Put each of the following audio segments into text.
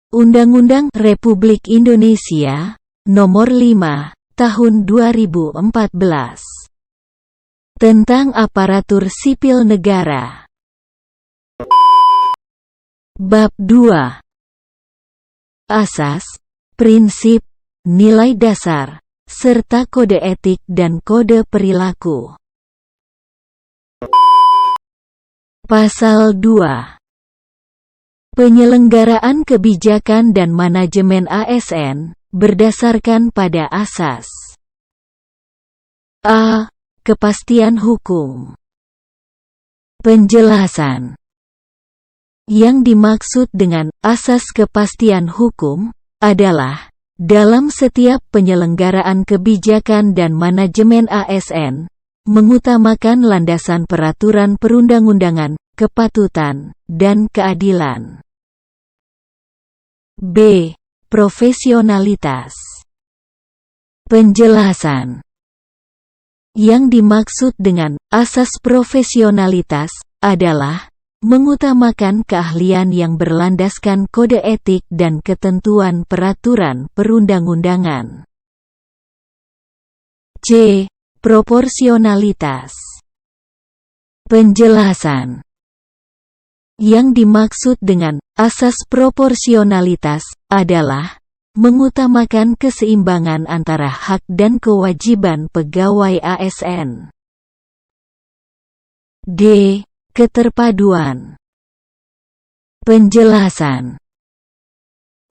Undang-Undang Republik Indonesia Nomor 5 Tahun 2014 tentang Aparatur Sipil Negara. Bab 2. Asas, prinsip, nilai dasar, serta kode etik dan kode perilaku. Pasal 2. Penyelenggaraan kebijakan dan manajemen ASN berdasarkan pada asas a. Kepastian hukum. Penjelasan. Yang dimaksud dengan asas kepastian hukum adalah dalam setiap penyelenggaraan kebijakan dan manajemen ASN mengutamakan landasan peraturan perundang-undangan, kepatutan, dan keadilan. B. Profesionalitas. Penjelasan. Yang dimaksud dengan asas profesionalitas adalah mengutamakan keahlian yang berlandaskan kode etik dan ketentuan peraturan perundang-undangan. C. Proporsionalitas. Penjelasan. Yang dimaksud dengan asas proporsionalitas adalah mengutamakan keseimbangan antara hak dan kewajiban pegawai ASN. D. Keterpaduan. Penjelasan.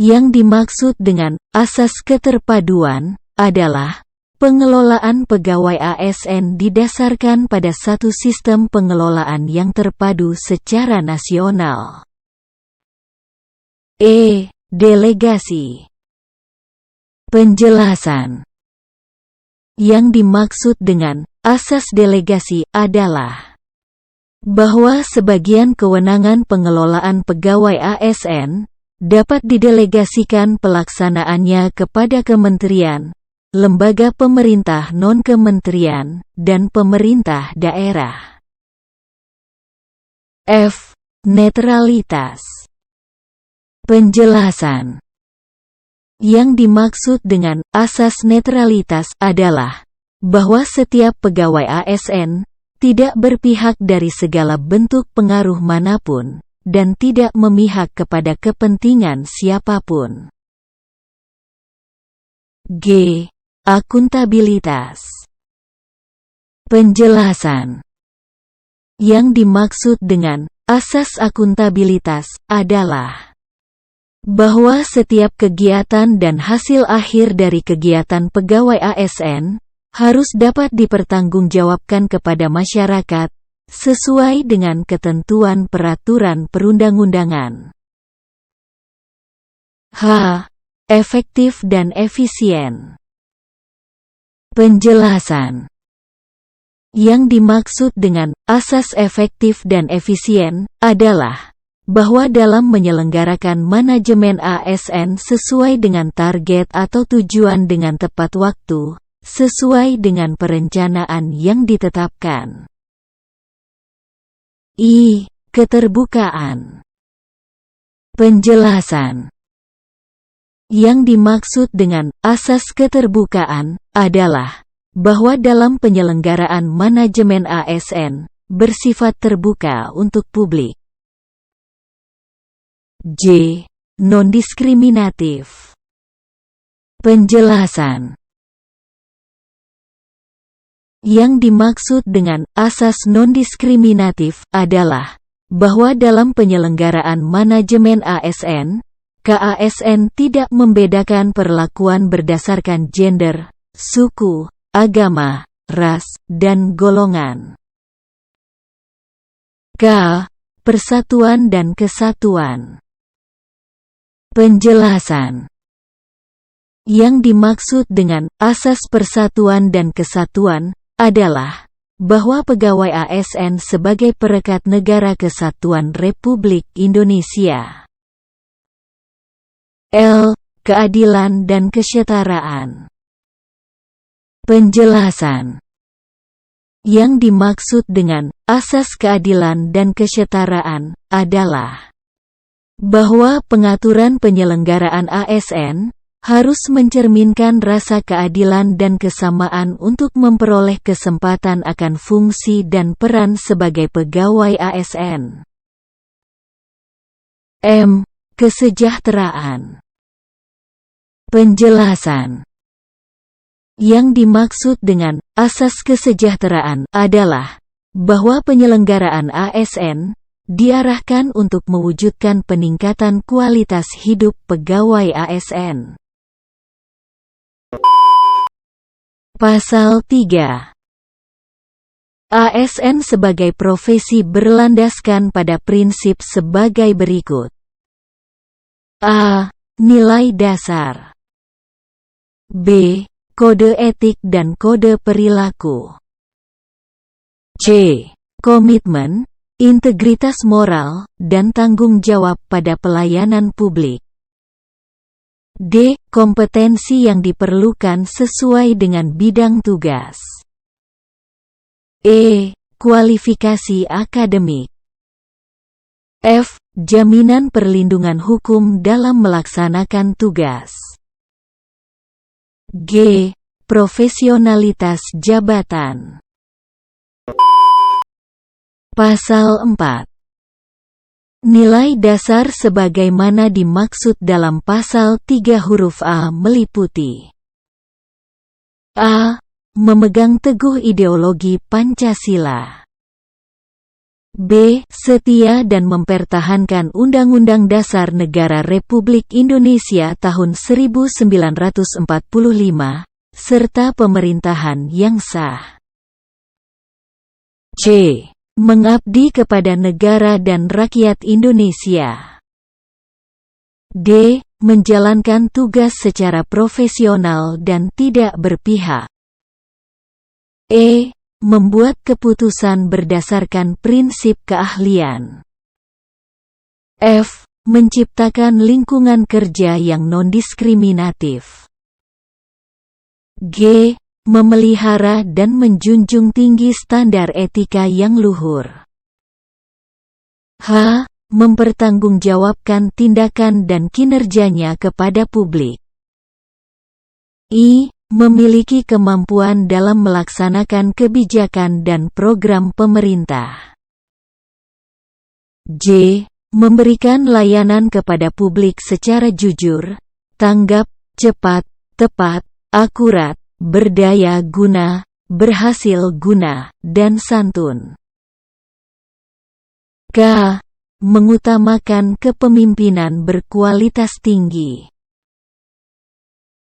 Yang dimaksud dengan asas keterpaduan adalah pengelolaan pegawai ASN didasarkan pada satu sistem pengelolaan yang terpadu secara nasional. E. Delegasi. Penjelasan. Yang dimaksud dengan asas delegasi adalah bahwa sebagian kewenangan pengelolaan pegawai ASN dapat didelegasikan pelaksanaannya kepada kementerian, lembaga pemerintah non-kementerian, dan pemerintah daerah. F. Netralitas. Penjelasan. Yang dimaksud dengan asas netralitas adalah bahwa setiap pegawai ASN tidak berpihak dari segala bentuk pengaruh manapun, dan tidak memihak kepada kepentingan siapapun. G. Akuntabilitas. Penjelasan. Yang dimaksud dengan asas akuntabilitas adalah bahwa setiap kegiatan dan hasil akhir dari kegiatan pegawai ASN harus dapat dipertanggungjawabkan kepada masyarakat sesuai dengan ketentuan peraturan perundang-undangan. H. Efektif dan efisien. Penjelasan. Yang dimaksud dengan asas efektif dan efisien adalah bahwa dalam menyelenggarakan manajemen ASN sesuai dengan target atau tujuan dengan tepat waktu, sesuai dengan perencanaan yang ditetapkan. I. Keterbukaan. Penjelasan. Yang dimaksud dengan asas keterbukaan adalah bahwa dalam penyelenggaraan manajemen ASN bersifat terbuka untuk publik. J. Non-diskriminatif. Penjelasan. Yang dimaksud dengan asas non-diskriminatif adalah bahwa dalam penyelenggaraan manajemen ASN, KASN tidak membedakan perlakuan berdasarkan gender, suku, agama, ras, dan golongan. K. Persatuan dan kesatuan. Penjelasan. Yang dimaksud dengan asas persatuan dan kesatuan adalah bahwa pegawai ASN sebagai perekat Negara Kesatuan Republik Indonesia. L. Keadilan dan kesetaraan. Penjelasan. Yang dimaksud dengan asas keadilan dan kesetaraan adalah bahwa pengaturan penyelenggaraan ASN harus mencerminkan rasa keadilan dan kesamaan untuk memperoleh kesempatan akan fungsi dan peran sebagai pegawai ASN. M. Kesejahteraan. Penjelasan. Yang dimaksud dengan asas kesejahteraan adalah bahwa penyelenggaraan ASN diarahkan untuk mewujudkan peningkatan kualitas hidup pegawai ASN. Pasal 3. ASN sebagai profesi berlandaskan pada prinsip sebagai berikut. A. Nilai dasar. B. Kode etik dan kode perilaku. C. Komitmen, integritas moral, dan tanggung jawab pada pelayanan publik. D. Kompetensi yang diperlukan sesuai dengan bidang tugas. E. Kualifikasi akademik. F. Jaminan perlindungan hukum dalam melaksanakan tugas. G. Profesionalitas jabatan. Pasal 4. Nilai dasar sebagaimana dimaksud dalam pasal 3 huruf A meliputi A. Memegang teguh ideologi Pancasila. B. Setia dan mempertahankan Undang-Undang Dasar Negara Republik Indonesia tahun 1945, serta pemerintahan yang sah. C. Mengabdi kepada negara dan rakyat Indonesia. D. Menjalankan tugas secara profesional dan tidak berpihak. E. Membuat keputusan berdasarkan prinsip keahlian. F. Menciptakan lingkungan kerja yang non-diskriminatif. G. Memelihara dan menjunjung tinggi standar etika yang luhur. H. Mempertanggungjawabkan tindakan dan kinerjanya kepada publik. I. Memiliki kemampuan dalam melaksanakan kebijakan dan program pemerintah. J. Memberikan layanan kepada publik secara jujur, tanggap, cepat, tepat, akurat, berdaya guna, berhasil guna, dan santun. K. Mengutamakan kepemimpinan berkualitas tinggi.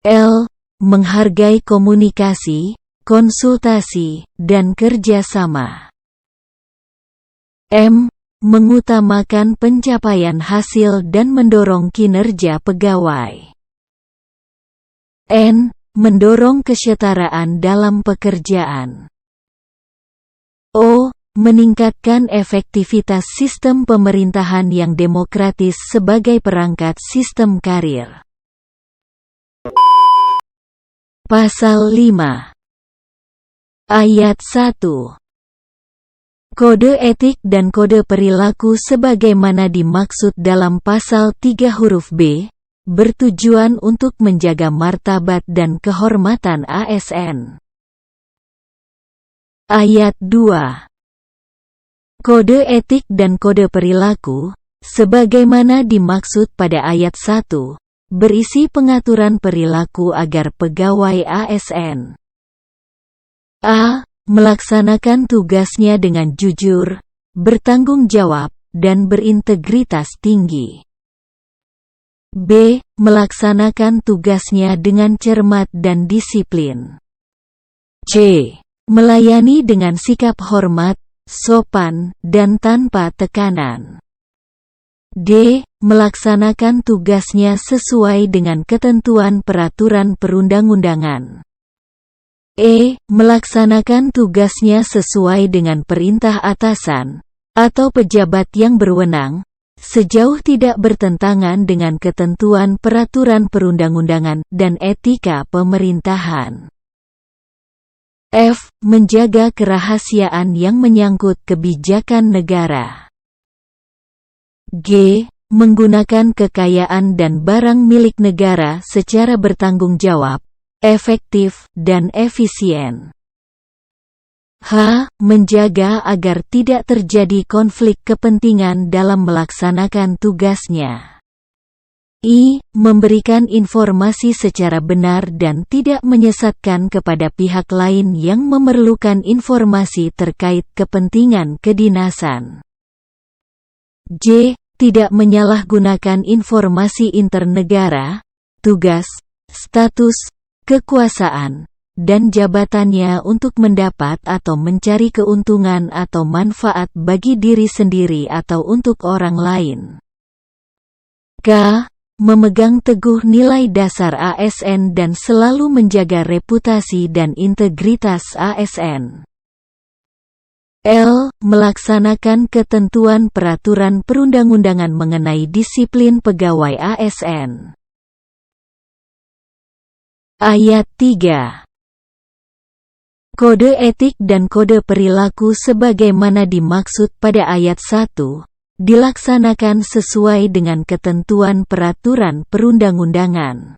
L. Menghargai komunikasi, konsultasi, dan kerjasama. M. Mengutamakan pencapaian hasil dan mendorong kinerja pegawai. N. Mendorong kesetaraan dalam pekerjaan. O. Meningkatkan efektivitas sistem pemerintahan yang demokratis sebagai perangkat sistem karir. Pasal 5. Ayat 1. Kode etik dan kode perilaku sebagaimana dimaksud dalam pasal 3 huruf B, bertujuan untuk menjaga martabat dan kehormatan ASN. Ayat 2. Kode etik dan kode perilaku, sebagaimana dimaksud pada ayat 1, berisi pengaturan perilaku agar pegawai ASN A. Melaksanakan tugasnya dengan jujur, bertanggung jawab, dan berintegritas tinggi. B. Melaksanakan tugasnya dengan cermat dan disiplin. C. Melayani dengan sikap hormat, sopan, dan tanpa tekanan. D. Melaksanakan tugasnya sesuai dengan ketentuan peraturan perundang-undangan. E. Melaksanakan tugasnya sesuai dengan perintah atasan atau pejabat yang berwenang, sejauh tidak bertentangan dengan ketentuan peraturan perundang-undangan dan etika pemerintahan. F. Menjaga kerahasiaan yang menyangkut kebijakan negara. G. menggunakan kekayaan dan barang milik negara secara bertanggung jawab, efektif, dan efisien. H. Menjaga agar tidak terjadi konflik kepentingan dalam melaksanakan tugasnya. I. Memberikan informasi secara benar dan tidak menyesatkan kepada pihak lain yang memerlukan informasi terkait kepentingan kedinasan. J. Tidak menyalahgunakan informasi internegara, tugas, status, kekuasaan, dan jabatannya untuk mendapat atau mencari keuntungan atau manfaat bagi diri sendiri atau untuk orang lain. K. Memegang teguh nilai dasar ASN dan selalu menjaga reputasi dan integritas ASN. L. Melaksanakan ketentuan peraturan perundang-undangan mengenai disiplin pegawai ASN. Ayat 3. Kode etik dan kode perilaku sebagaimana dimaksud pada ayat 1. Dilaksanakan sesuai dengan ketentuan peraturan perundang-undangan.